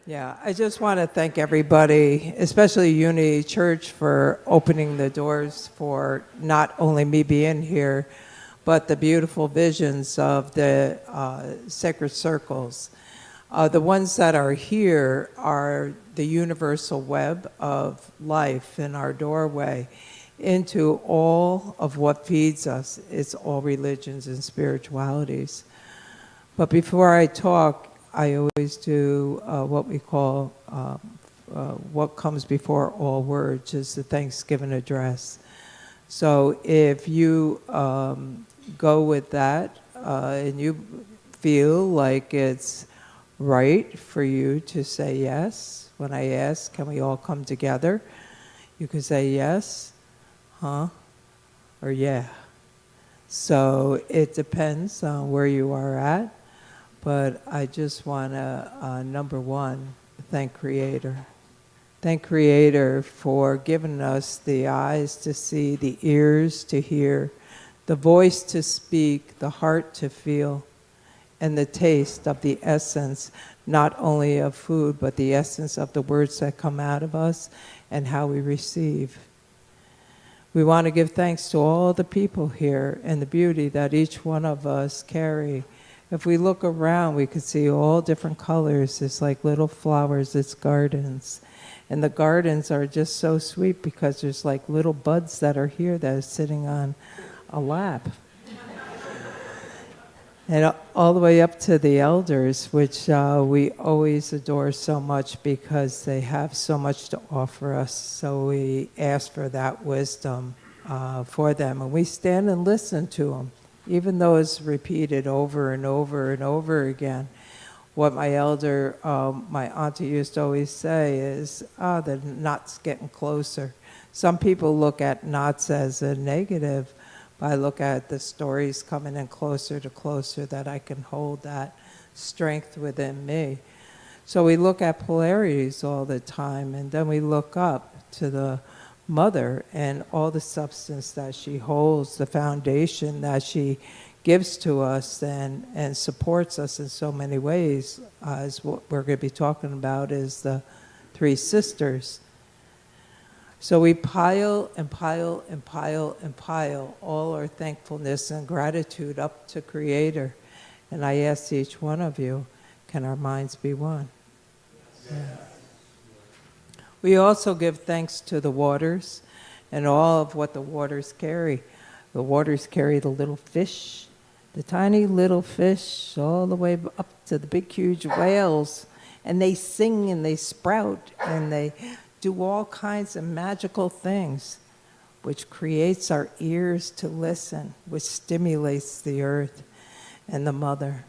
Yeah, I just want to thank everybody, especially Unity Church, for opening the doors for not only me being here, but the beautiful visions of the sacred circles. The ones that are here are the universal web of life in our doorway into all of what feeds us. It's all religions and spiritualities. But before I talk, I always do what we call what comes before all words is the Thanksgiving address. So if you go with that and you feel like it's right for you to say yes, when I ask, can we all come together? You can say yes, huh, or yeah. So it depends on where you are at. But I just want to, number one, thank Creator. Thank Creator for giving us the eyes to see, the ears to hear, the voice to speak, the heart to feel, and the taste of the essence, not only of food, but the essence of the words that come out of us and how we receive. We want to give thanks to all the people here and the beauty that each one of us carry. If we look around, we could see all different colors. It's like little flowers, it's gardens. And the gardens are just so sweet because there's like little buds that are here that are sitting on a lap. And all the way up to the elders, which we always adore so much because they have so much to offer us. So we ask for that wisdom for them. And we stand and listen to them. Even though it's repeated over and over and over again, what my elder, my auntie used to always say is, the knot's getting closer. Some people look at knots as a negative, but I look at the stories coming in closer to closer that I can hold that strength within me. So we look at polarities all the time, and then we look up to the Mother and all the substance that she holds, the foundation that she gives to us and supports us in so many ways. As what we're going to be talking about is the three sisters. So we pile and pile and pile and pile all our thankfulness and gratitude up to Creator. And I ask each one of you, can our minds be one? Yeah. We also give thanks to the waters and all of what the waters carry. The waters carry the little fish, the tiny little fish, all the way up to the big, huge whales. And they sing and they sprout and they do all kinds of magical things, which creates our ears to listen, which stimulates the earth and the mother.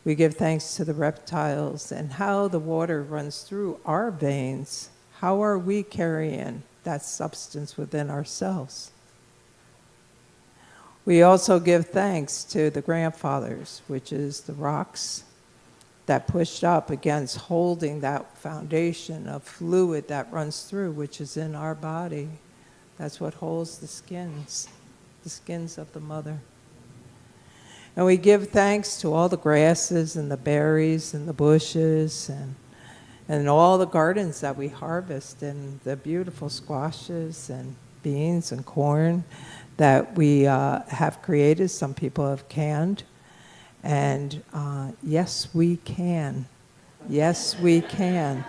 We give thanks to the reptiles and how the water runs through our veins. How are we carrying that substance within ourselves? We also give thanks to the grandfathers, which is the rocks that pushed up against holding that foundation of fluid that runs through, which is in our body. That's what holds the skins of the mother. And we give thanks to all the grasses and the berries and the bushes and all the gardens that we harvest and the beautiful squashes and beans and corn that we have created. Some people have canned. And yes, we can. Yes, we can.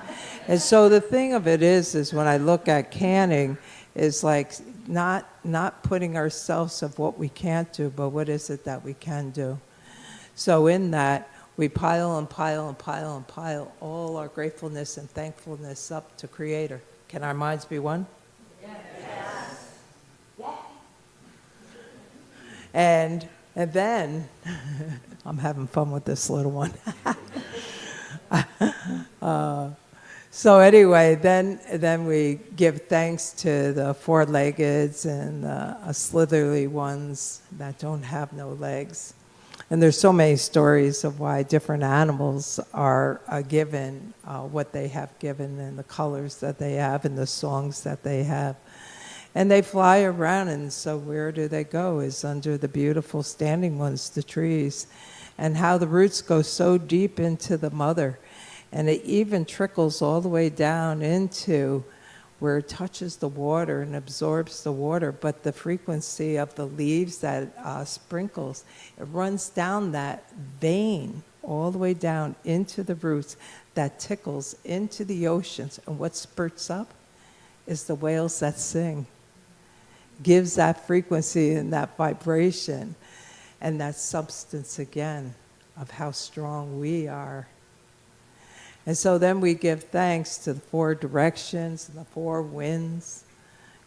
And so the thing of it is when I look at canning, is like not putting ourselves of what we can't do, but what is it that we can do. So in that, we pile and pile and pile and pile all our gratefulness and thankfulness up to Creator. Can our minds be one? Yes. Yeah. And then, I'm having fun with this little one. So anyway, then we give thanks to the four-leggeds and the slitherly ones that don't have no legs. And there's so many stories of why different animals are given what they have given and the colors that they have and the songs that they have. And they fly around, and so where do they go is under the beautiful standing ones, the trees, and how the roots go so deep into the mother. And it even trickles all the way down into where it touches the water and absorbs the water. But the frequency of the leaves that sprinkles, it runs down that vein all the way down into the roots that tickles into the oceans. And what spurts up is the whales that sing. Gives that frequency and that vibration and that substance again of how strong we are. And so then we give thanks to the four directions and the four winds,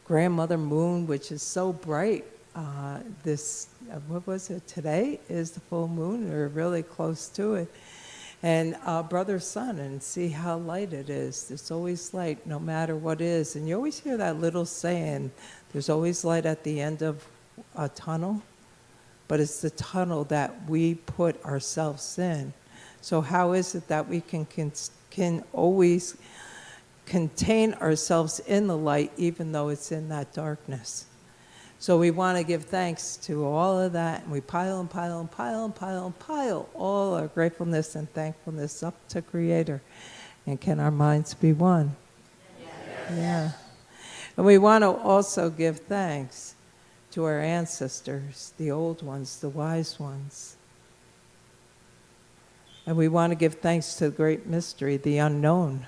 Grandmother Moon, which is so bright. What was it, today is the full moon, or really close to it. And Brother Sun, and see how light it is. There's always light no matter what is. And you always hear that little saying, there's always light at the end of a tunnel, but it's the tunnel that we put ourselves in. So how is it that we can always contain ourselves in the light even though it's in that darkness? So we want to give thanks to all of that, and we pile and pile and pile and pile and pile all our gratefulness and thankfulness up to Creator. And can our minds be one? Yes. Yeah. And we want to also give thanks to our ancestors, the old ones, the wise ones. And we want to give thanks to the great mystery, the unknown.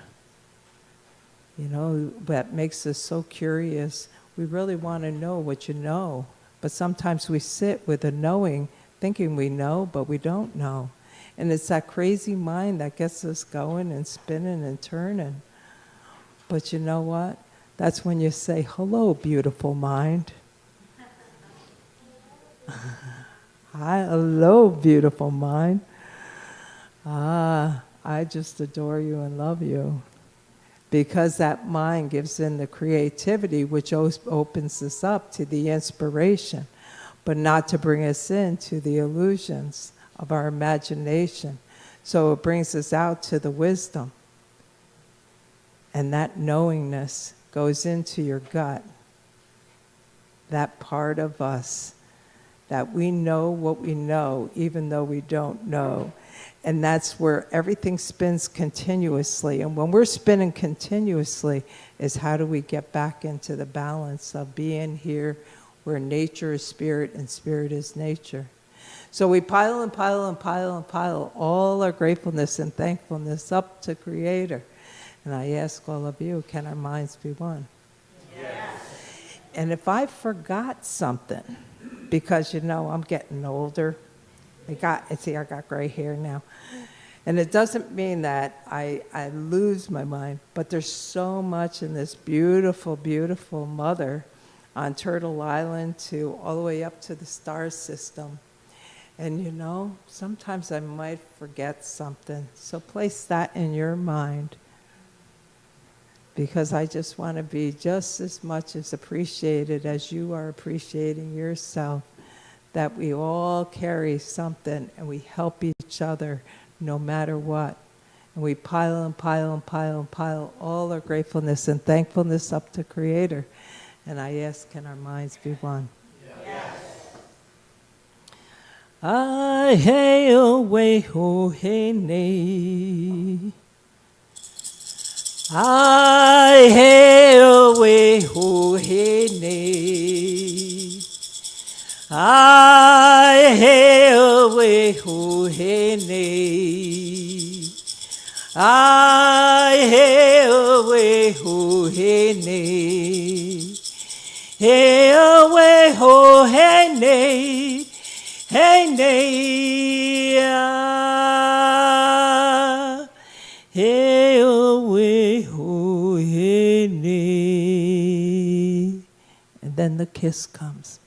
You know, that makes us so curious. We really want to know what you know. But sometimes we sit with a knowing, thinking we know, but we don't know. And it's that crazy mind that gets us going and spinning and turning. But you know what? That's when you say, hello, beautiful mind. Hi, hello, beautiful mind. I just adore you and love you. Because that mind gives in the creativity, which opens us up to the inspiration, but not to bring us into the illusions of our imagination. So it brings us out to the wisdom. And that knowingness goes into your gut. That part of us, that we know what we know, even though we don't know. And that's where everything spins continuously. And when we're spinning continuously is how do we get back into the balance of being here where nature is spirit and spirit is nature. So we pile and pile and pile and pile all our gratefulness and thankfulness up to Creator. And I ask all of you, can our minds be one? Yes. And if I forgot something, because you know I'm getting older, I got gray hair now. And it doesn't mean that I lose my mind, but there's so much in this beautiful, beautiful mother on Turtle Island to all the way up to the star system. And you know, sometimes I might forget something. So place that in your mind. Because I just want to be just as much as appreciated as you are appreciating yourself. That we all carry something and we help each other no matter what. And we pile and pile and pile and pile all our gratefulness and thankfulness up to Creator. And I ask, can our minds be one? Yes. I hail way ho hey nay. I hail way ho hey nay. I hail way ho hey nay. I hail way ho hey nay. Hail way ho hey nay. Hey nay. Hail way ho hey nay. And then the kiss comes.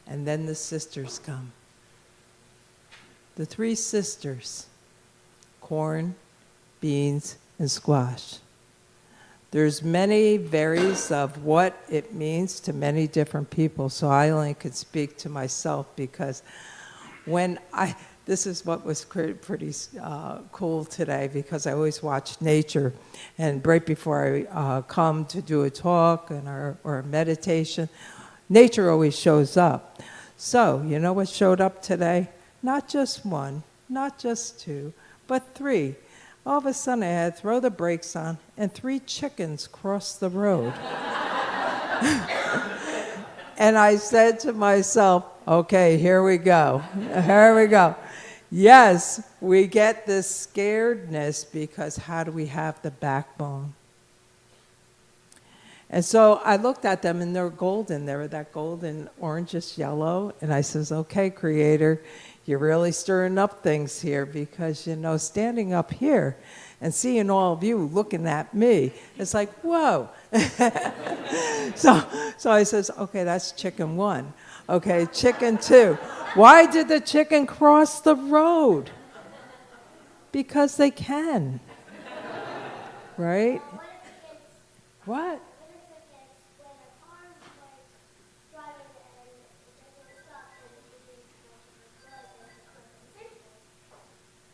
And then the sisters come. The three sisters, corn, beans, and squash. There's many varies of what it means to many different people, so I only could speak to myself because this is what was pretty cool today because I always watch nature, and right before I come to do a talk or a meditation, nature always shows up. So, you know what showed up today? not just one, not just two, but three. All of a sudden, I had to throw the brakes on, and 3 chickens crossed the road. And I said to myself, okay, here we go. Here we go. Yes, we get this scaredness because how do we have the backbone? And so I looked at them, and they're golden. They were that golden, orangish yellow. And I says, okay, Creator, you're really stirring up things here because, standing up here and seeing all of you looking at me, it's like, whoa. So I says, okay, that's chicken 1. Okay, chicken 2. Why did the chicken cross the road? Because they can. Right? What?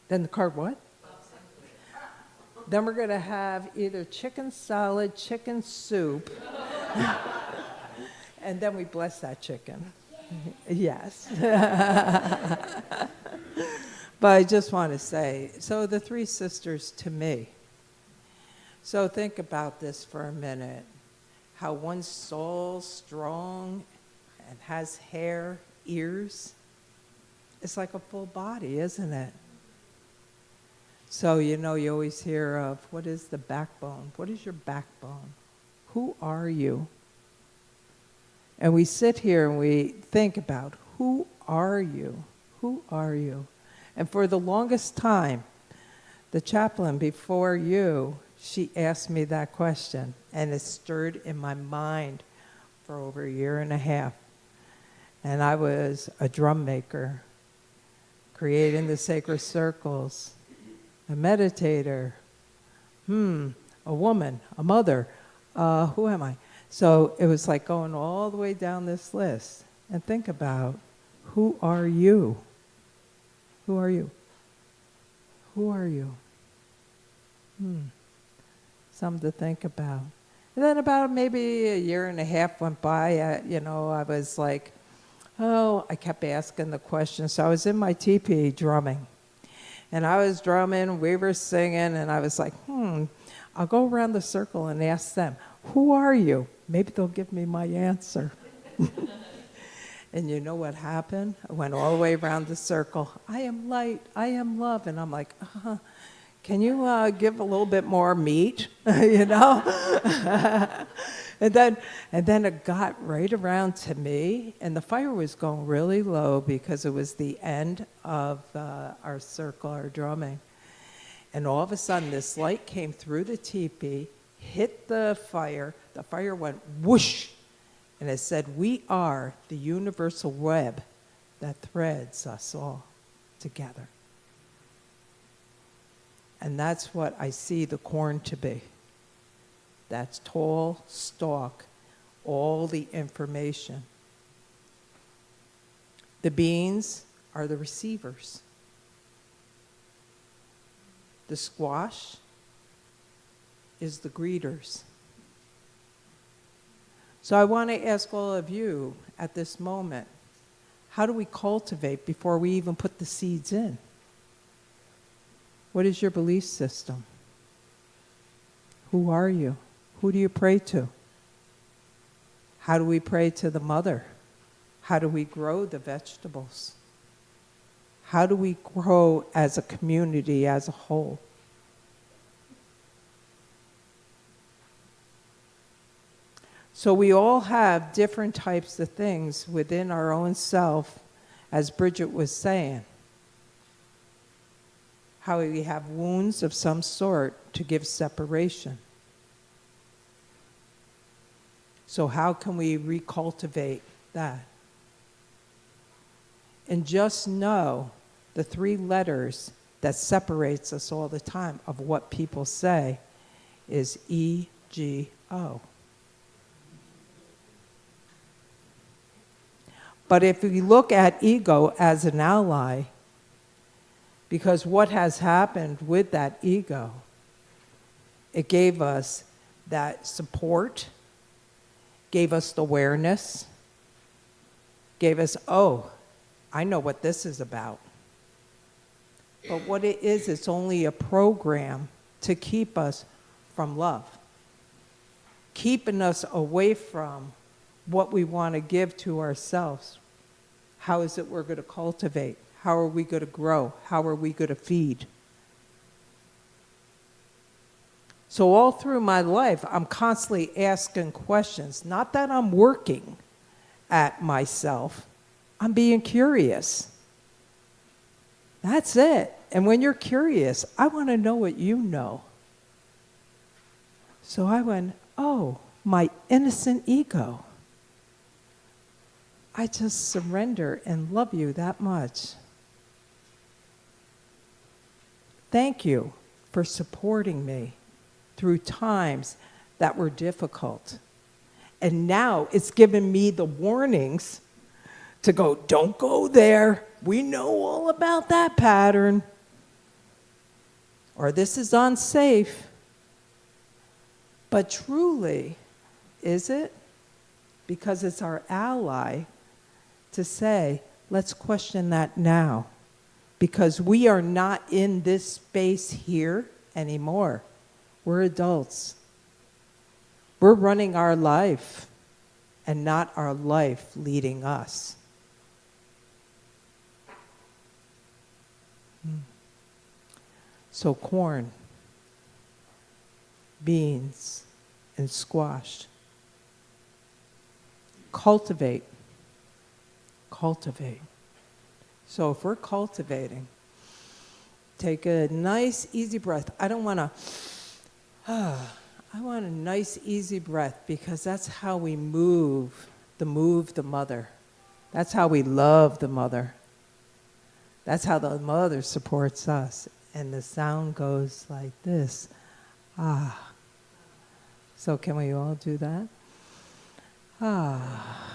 Then the car what? Then we're going to have either chicken salad, chicken soup, and then we bless that chicken. Yes. But I just want to say, so the 3 sisters to me. So think about this for a minute. How one's tall, strong, and has hair, ears. It's like a full body, isn't it? So, you always hear of, what is the backbone? What is your backbone? Who are you? And we sit here and we think about, who are you? Who are you? And for the longest time, the chaplain before you, she asked me that question, and it stirred in my mind for over a year and a half. And I was a drum maker, creating the sacred circles, a meditator, a woman, a mother, who am I? So it was like going all the way down this list. And think about, who are you? Who are you? Who are you? Something to think about. And then about maybe a year and a half went by, I was like, I kept asking the question. So I was in my teepee drumming. And I was drumming, we were singing, and I was like, I'll go around the circle and ask them, who are you? Maybe they'll give me my answer. And you know what happened? I went all the way around the circle. I am light, I am love. And I'm like, can you give a little bit more meat, And then it got right around to me, and the fire was going really low because it was the end of our circle, our drumming. And all of a sudden, this light came through the teepee, hit the fire went whoosh, and it said, we are the universal web that threads us all together. And that's what I see the corn to be. That's tall stalk, all the information. The beans are the receivers. The squash is the greeters. So I want to ask all of you at this moment, how do we cultivate before we even put the seeds in? What is your belief system? Who are you? Who do you pray to? How do we pray to the mother? How do we grow the vegetables? How do we grow as a community, as a whole? So we all have different types of things within our own self, as Brigid was saying. How we have wounds of some sort to give separation. So how can we recultivate that? And just know the 3 letters that separates us all the time of what people say is E-G-O. But if we look at ego as an ally, because what has happened with that ego, it gave us that support, gave us the awareness, gave us, I know what this is about. But what it is, it's only a program to keep us from love, keeping us away from what we want to give to ourselves. How is it we're going to cultivate? How are we going to grow? How are we going to feed? So all through my life, I'm constantly asking questions. Not that I'm working at myself. I'm being curious. That's it. And when you're curious, I want to know what you know. So I went, oh, my innocent ego. I just surrender and love you that much. Thank you for supporting me through times that were difficult. And now it's given me the warnings to go, don't go there. We know all about that pattern. Or this is unsafe. But truly, is it? Because it's our ally to say, let's question that now. Because we are not in this space here anymore. We're adults. We're running our life and not our life leading us. So corn, beans, and squash. Cultivate. Cultivate. So if we're cultivating, take a nice, easy breath. I don't want to, I want a nice, easy breath because that's how we move the mother. That's how we love the mother. That's how the mother supports us. And the sound goes like this. Ah. So can we all do that? Ah.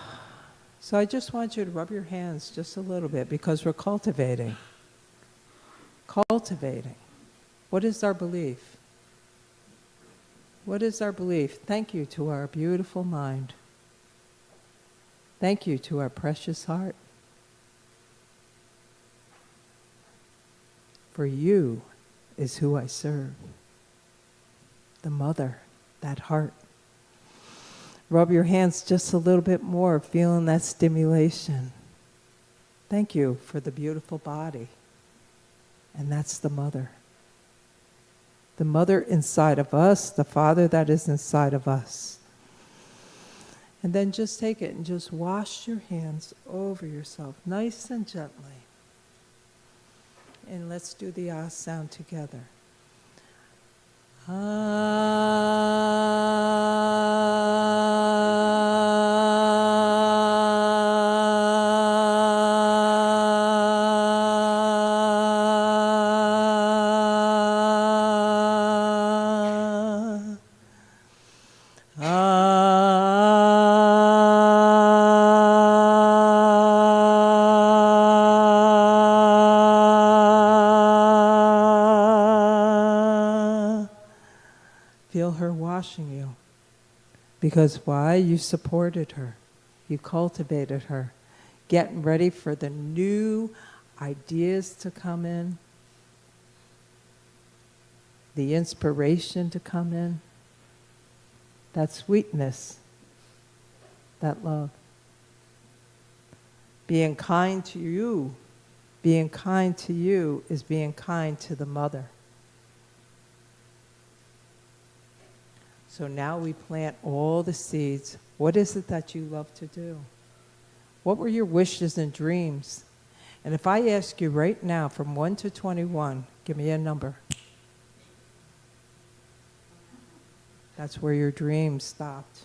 So I just want you to rub your hands just a little bit because we're cultivating. Cultivating. What is our belief? What is our belief? Thank you to our beautiful mind. Thank you to our precious heart. For you is who I serve. The mother, that heart. Rub your hands just a little bit more, feeling that stimulation. Thank you for the beautiful body. And that's the mother. The mother inside of us, the father that is inside of us. And then just take it and just wash your hands over yourself, nice and gently. And let's do the ah sound together. Feel her washing you. Because why? You supported her. You cultivated her. Getting ready for the new ideas to come in. The inspiration to come in. That sweetness. That love. Being kind to you. Being kind to you is being kind to the mother. So now we plant all the seeds. What is it that you love to do? What were your wishes and dreams? And if I ask you right now from 1 to 21, give me a number. That's where your dreams stopped.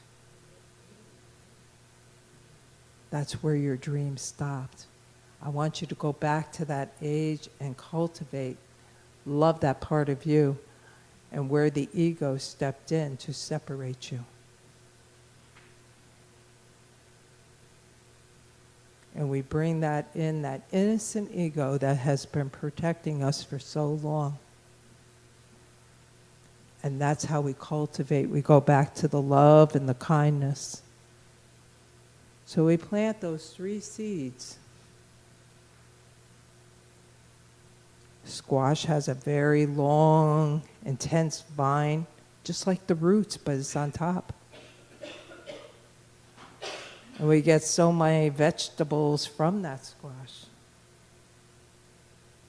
That's where your dreams stopped. I want you to go back to that age and cultivate, love that part of you. And where the ego stepped in to separate you. And we bring that in, that innocent ego that has been protecting us for so long. And that's how we cultivate. We go back to the love and the kindness. So we plant those 3 seeds. Squash has a very long, intense vine, just like the roots, but it's on top. And we get so many vegetables from that squash.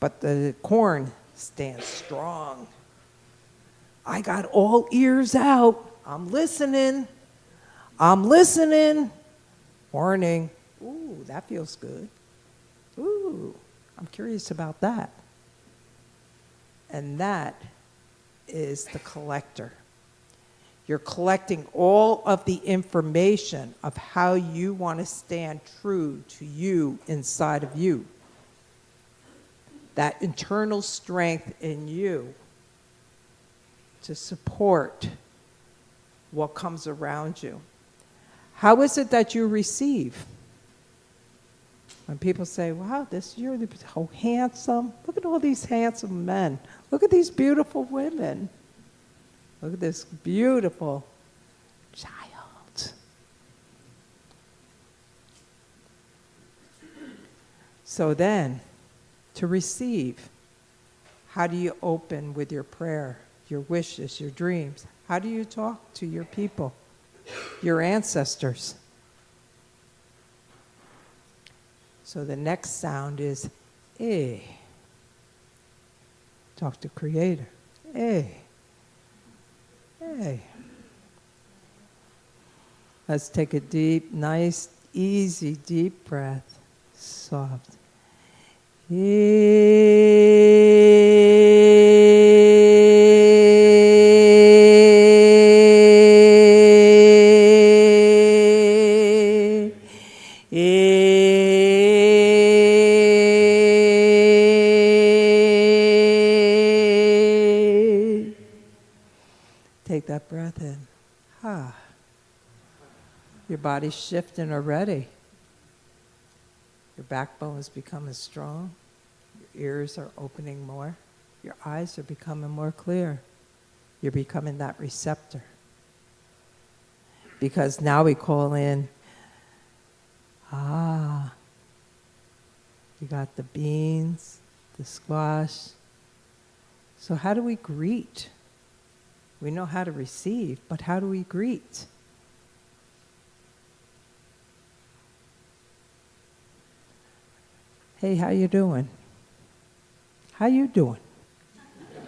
But the corn stands strong. I got all ears out. I'm listening. I'm listening. Warning. Ooh, that feels good. Ooh, I'm curious about that. And that is the collector. You're collecting all of the information of how you want to stand true to you inside of you. That internal strength in you to support what comes around you. How is it that you receive? When people say, wow, you're so handsome. Look at all these handsome men. Look at these beautiful women. Look at this beautiful child. So then, to receive, how do you open with your prayer, your wishes, your dreams? How do you talk to your people, your ancestors? So the next sound is eh. Talk to Creator. Eh. Eh. Let's take a deep, nice, easy, deep breath. Soft. Take that breath in. Ah. Your body's shifting already. Your backbone is becoming strong. Your ears are opening more. Your eyes are becoming more clear. You're becoming that receptor. Because now we call in, you got the beans, the squash. So how do we greet? We know how to receive, but how do we greet? Hey, how you doing? How you doing?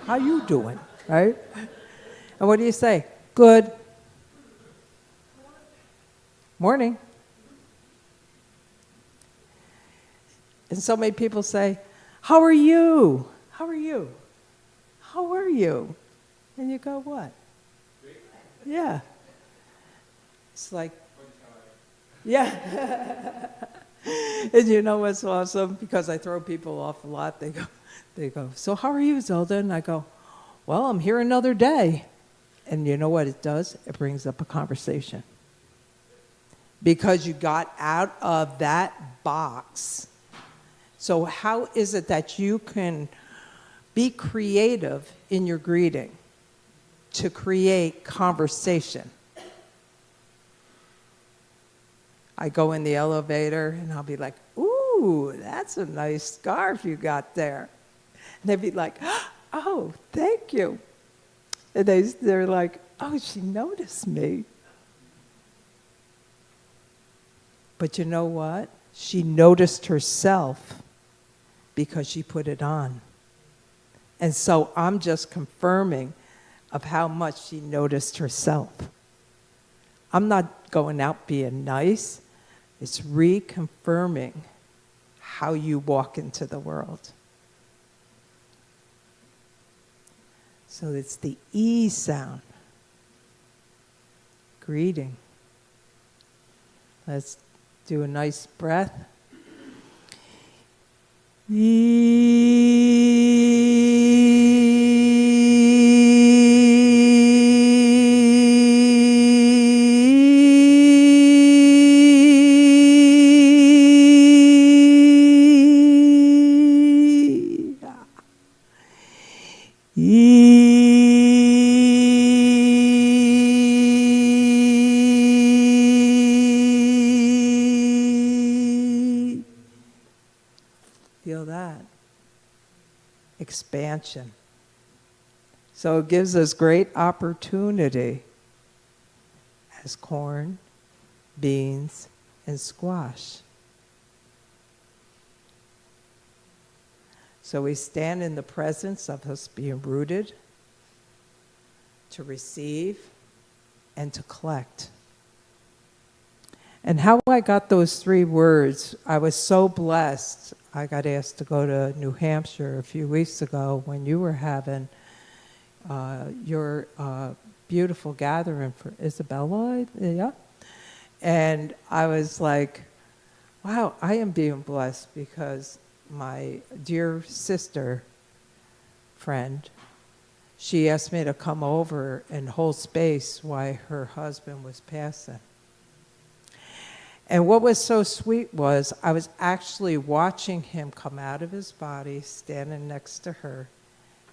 How you doing? Right? And what do you say? Good. Morning. And so many people say, how are you? How are you? How are you? And you go, what? Yeah. It's like, yeah. And you know what's awesome? Because I throw people off a lot. They go, so how are you, Zelda? And I go, well, I'm here another day. And you know what it does? It brings up a conversation. Because you got out of that box. So how is it that you can be creative in your greeting to create conversation? I go in the elevator and I'll be like, ooh, that's a nice scarf you got there. And they'd be like, oh, thank you. And they're like, oh, she noticed me. But you know what? She noticed herself because she put it on. And so I'm just confirming of how much she noticed herself. I'm not going out being nice. It's reconfirming how you walk into the world. So it's the E sound. Greeting. Let's do a nice breath. Feel that. expansion. So it gives us great opportunity as corn, beans, and squash. So we stand in the presence of us being rooted to receive and to collect. And how I got those 3 words, I was so blessed. I got asked to go to New Hampshire a few weeks ago when you were having your beautiful gathering for Isabella, yeah? And I was like, wow, I am being blessed because my dear sister friend, she asked me to come over and hold space while her husband was passing. And what was so sweet was I was actually watching him come out of his body, standing next to her,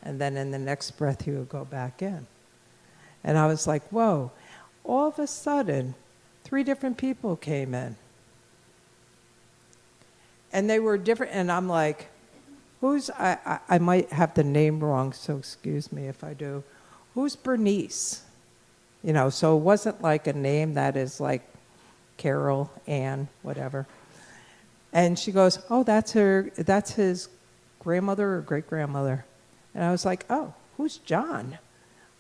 and then in the next breath he would go back in. And I was like, whoa. All of a sudden, 3 different people came in. And they were different, and I'm like, I might have the name wrong, so excuse me if I do. Who's Bernice? You know, so it wasn't like a name that is like Carol, Ann, whatever. And she goes, oh, that's his grandmother or great-grandmother. And I was like, oh, who's John?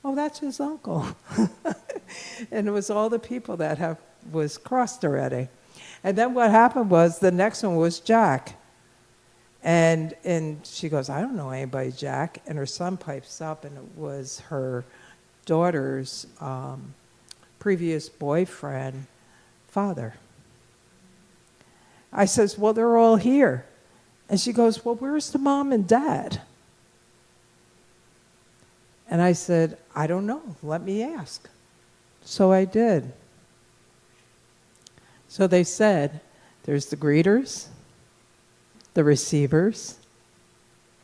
Oh, that's his uncle. And it was all the people that was crossed already. And then what happened was the next one was Jack. And she goes, I don't know anybody, Jack. And her son pipes up, and it was her daughter's previous boyfriend, father. I says, well, they're all here. And she goes, well, where's the mom and dad? And I said, I don't know. Let me ask. So I did. So they said, there's the greeters, the receivers,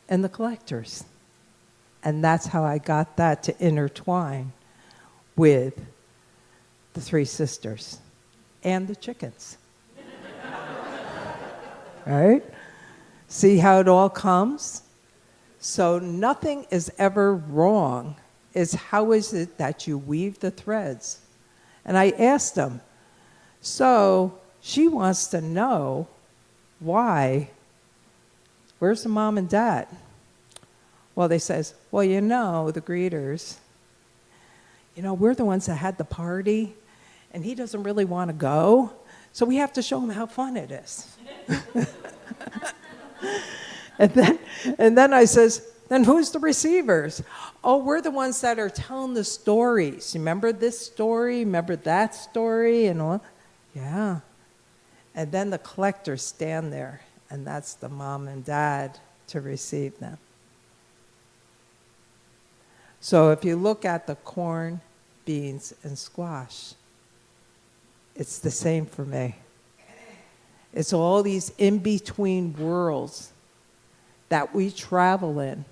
and the collectors. And that's how I got that to intertwine with the 3 sisters and the chickens. Right? See how it all comes? So nothing is ever wrong. It's how is it that you weave the threads? And I asked them, so she wants to know why, where's the mom and dad? Well, they says, well, you know, the greeters, you know, we're the ones that had the party, and he doesn't really want to go, so we have to show him how fun it is. And then I says, then who's the receivers? Oh, we're the ones that are telling the stories. Remember this story? Remember that story? And all? Yeah. And then the collectors stand there, and that's the mom and dad to receive them. So if you look at the corn, beans, and squash, it's the same for me. It's all these in-between worlds that we travel in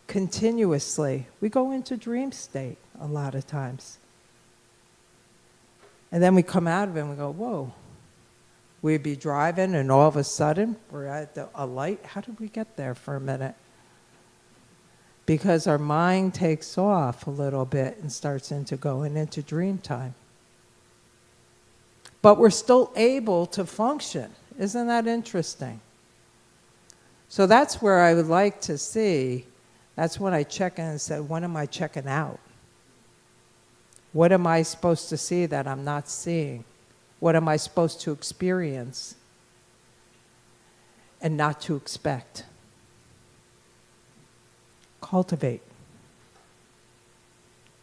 continuously. We go into dream state a lot of times. And then we come out of it and we go, whoa. We'd be driving and all of a sudden we're at a light. How did we get there for a minute? Because our mind takes off a little bit and starts going into dream time. But we're still able to function. Isn't that interesting? So that's where I would like to see, that's when I check in and said, when am I checking out? What am I supposed to see that I'm not seeing? What am I supposed to experience and not to expect? Cultivate.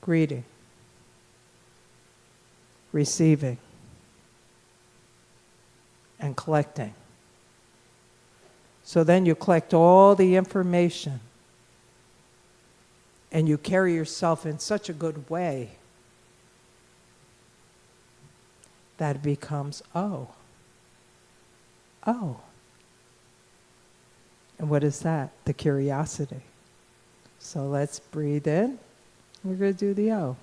Greeting. Receiving. And collecting. So then you collect all the information and you carry yourself in such a good way that it becomes, oh. And what is that? The curiosity. So let's breathe in. We're going to do the O.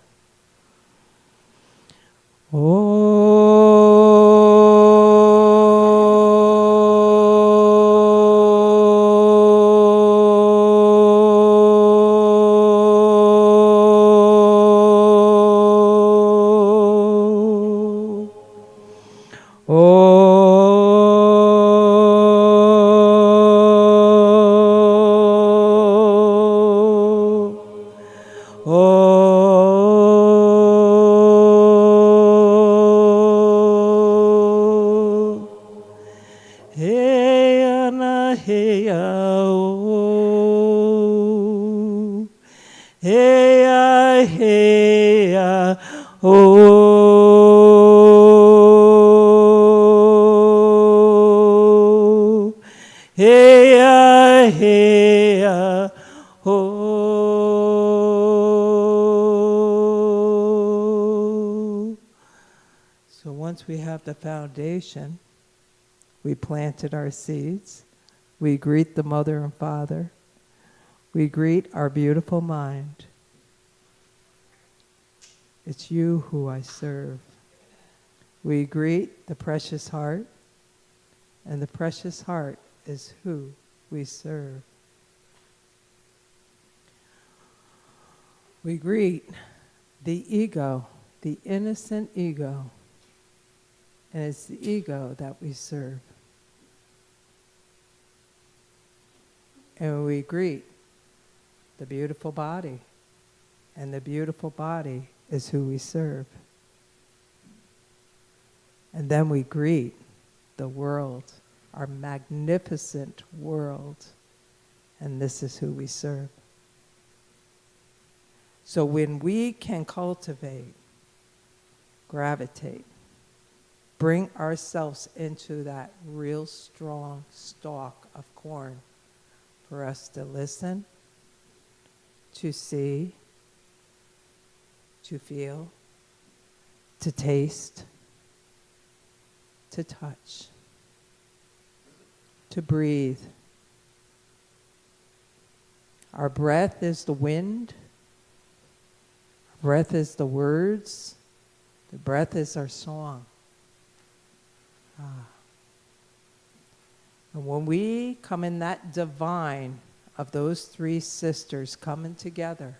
Oh. Hey ya, oh. Hey ya, oh. So once we have the foundation, we planted our seeds, we greet the mother and father, we greet our beautiful mind. It's you who I serve. We greet the precious heart, and the precious heart is who we serve. We greet the ego, the innocent ego, and it's the ego that we serve. And we greet the beautiful body, and the beautiful body is who we serve. And then we greet the world, our magnificent world, and this is who we serve. So when we can cultivate, gravitate, bring ourselves into that real strong stalk of corn for us to listen, to see, to feel, to taste, to touch, to breathe. Our breath is the wind. Our breath is the words. The breath is our song. And when we come in that divine of those three sisters coming together,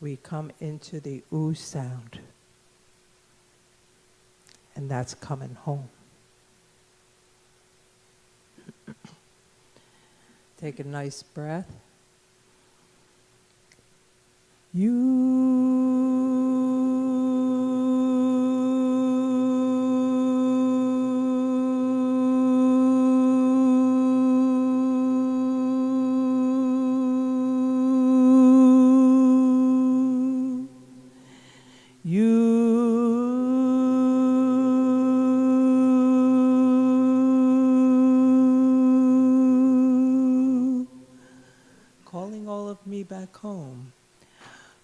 we come into the ooh sound. And that's coming home. Take a nice breath. Calling all of me back home.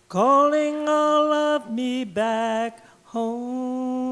Calling all of me back home.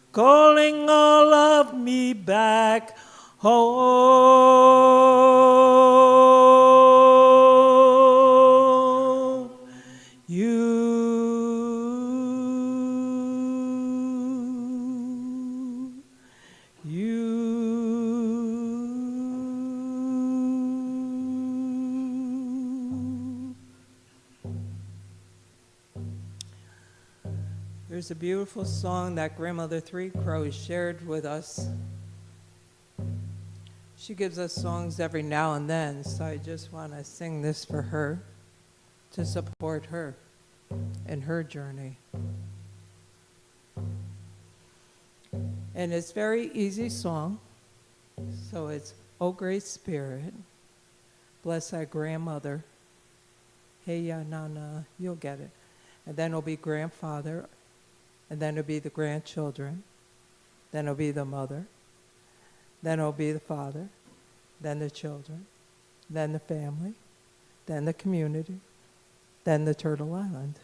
Calling all of me back home. There's a beautiful song that Grandmother Three Crows shared with us. She gives us songs every now and then, so I just want to sing this for her, to support her in her journey. And it's a very easy song, so it's, "Oh Great Spirit, bless our grandmother." Hey ya nana, you'll get it. And then it'll be grandfather, and then it'll be the grandchildren, then it'll be the mother, then it'll be the father, then the children, then the family, then the community, then the Turtle Island.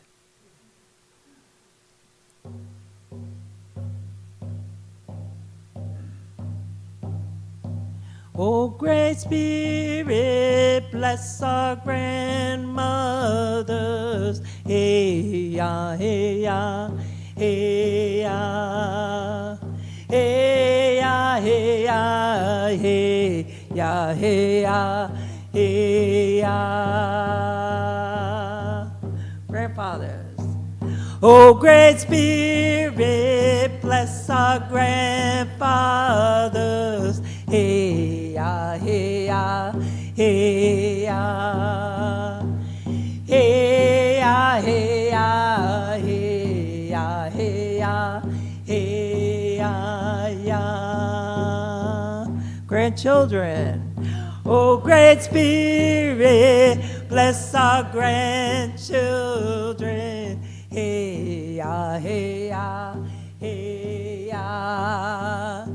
Oh, Great Spirit, bless our grandmothers. Hey ya, hey ya, hey ya, hey ya, hey ya, hey ya, hey ya, hey ya. Oh, Great Spirit, bless our grandfathers. Hey, ya, hey, ya, hey, ya. Hey, ya, hey, ya, hey, ya, hey, ya, hey, ya, ya. Grandchildren, oh, Great Spirit, bless our grandchildren. Hey, ya, hey, ya, hey, ya.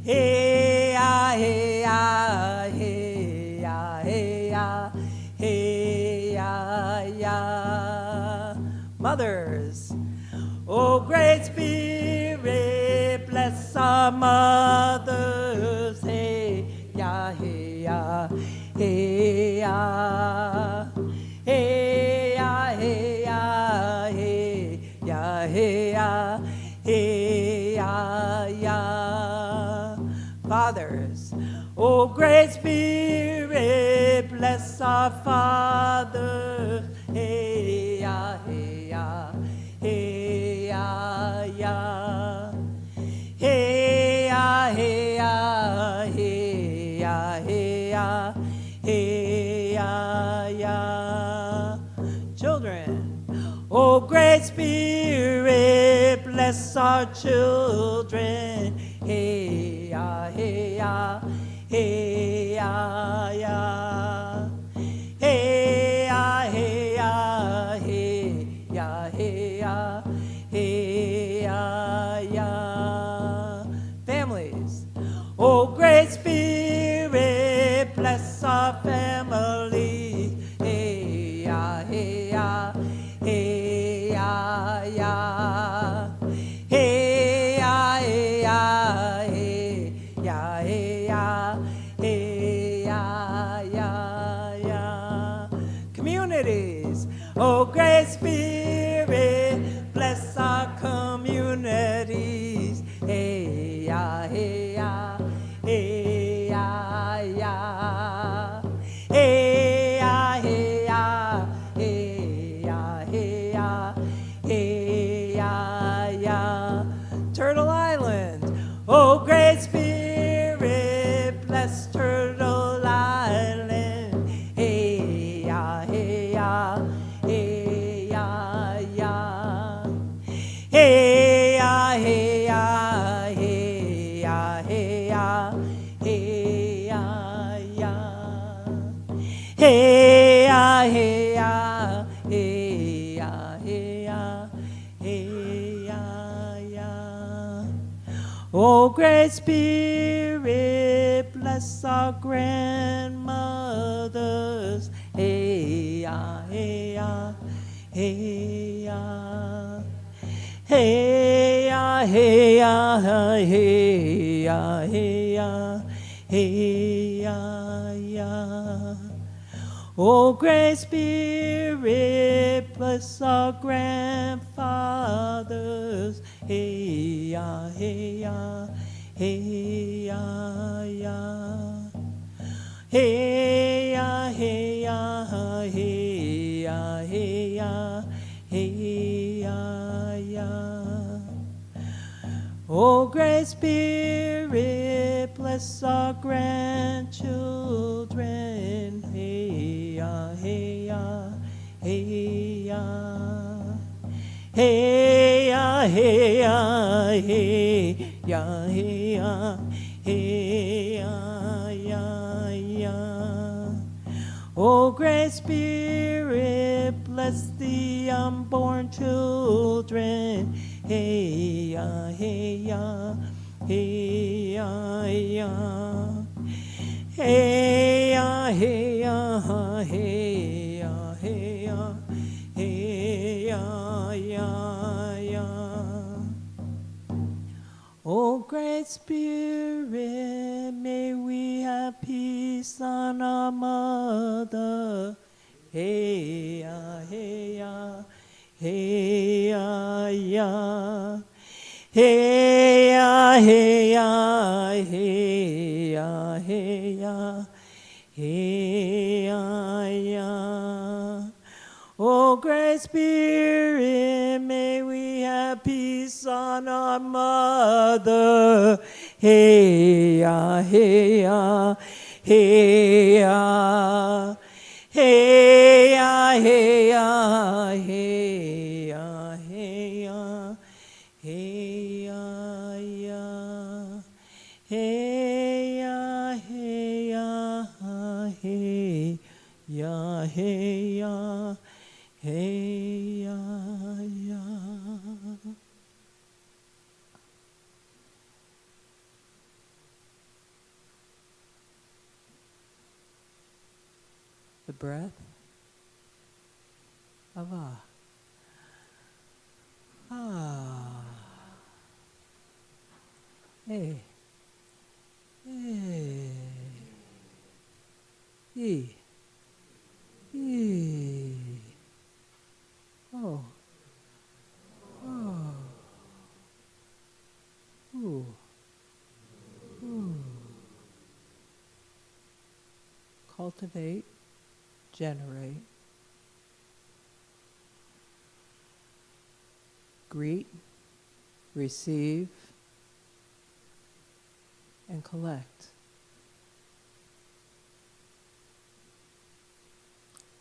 Hey, ya, hey, ya, hey, ya, hey, ya, hey, ya, ya. Mothers, oh, Great Spirit, bless our mothers. Hey, ya, hey, ya, hey, ya. Hey, ya, hey, ya, hey, ya, hey, ya, hey, ya, ya. Fathers, oh, Great Spirit, bless our fathers. Hey, ya, hey, ya, hey, ya, ya. Hey, ya, hey, ya, hey, ya, hey, ya, hey, ya, ya. Children, oh, Great Spirit, bless our children. Hey, ya, hey, ya, hey, ya, ya. Hey, ya, hey, ya, hey, ya, hey, ya, hey, ya, ya. Families, oh, Great Spirit, bless our families. Hey, ya, hey, ya, hey, ya, ya. Hey, ya, hey, ya, hey, ya, hey, ya, hey, ya, ya, ya. Communities, oh, Great Spirit, bless our communities. Hey, ya, hey, ya, hey, ya, ya. Hey, ya, hey, ya, hey, ya, hey, ya, hey, ya, ya. Turtle Island, oh, Great Spirit, bless Turtle Island. Hey, ya, hey, ya, hey, ya, ya. Hey, ya, hey, ya, hey, ya, hey, ya, hey, ya, ya. Hey, ya, hey, ya, hey, ya, hey, ya, hey, ya, ya. Oh, Great Spirit, bless our grandmothers. Hey, ya, hey, ya, hey, ya. Hey, ya, hey, ya, hey, ya, hey, ya, hey, ya, ya. Oh, Great Spirit, bless our grandfathers. Hey, ya, hey, ya, hey, ya, ya. Hey, ya, hey, ya, hey, ya, hey, ya, hey, ya, ya. Oh, Great Spirit, bless our grandchildren. Hey, ya, hey, ya, hey, ya. Hey, ya, hey, ya, hey, ya, hey, ya, hey, ya, ya, ya. Oh, Great Spirit, bless the unborn children. Hey, ya, hey, ya, hey, ya, ya. Hey, ya, hey, ya, hey, ya, hey, ya, hey, ya, ya, ya. Oh, Great Spirit, may we have peace on our mother. Hey, ya, hey, ya, hey, ya, ya. Hey, ya, hey, ya, hey, ya, hey, ya, hey, ya, ya. Oh, Great Spirit, may peace on our mother. Hey ya, hey ya, hey ya. Hey ya, hey ya, hey ya, hey ya. Hey ya, ya. Hey ya, hey ya, hey ya, hey ya. Hey ya, ya. The breath of ah. Ah. Hey. Hey. E. E. Oh. Oh. Ooh. Ooh. Cultivate, generate, greet, receive, and collect.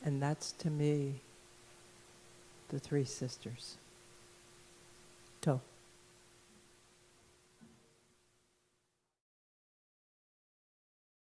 And that's, to me, the three sisters.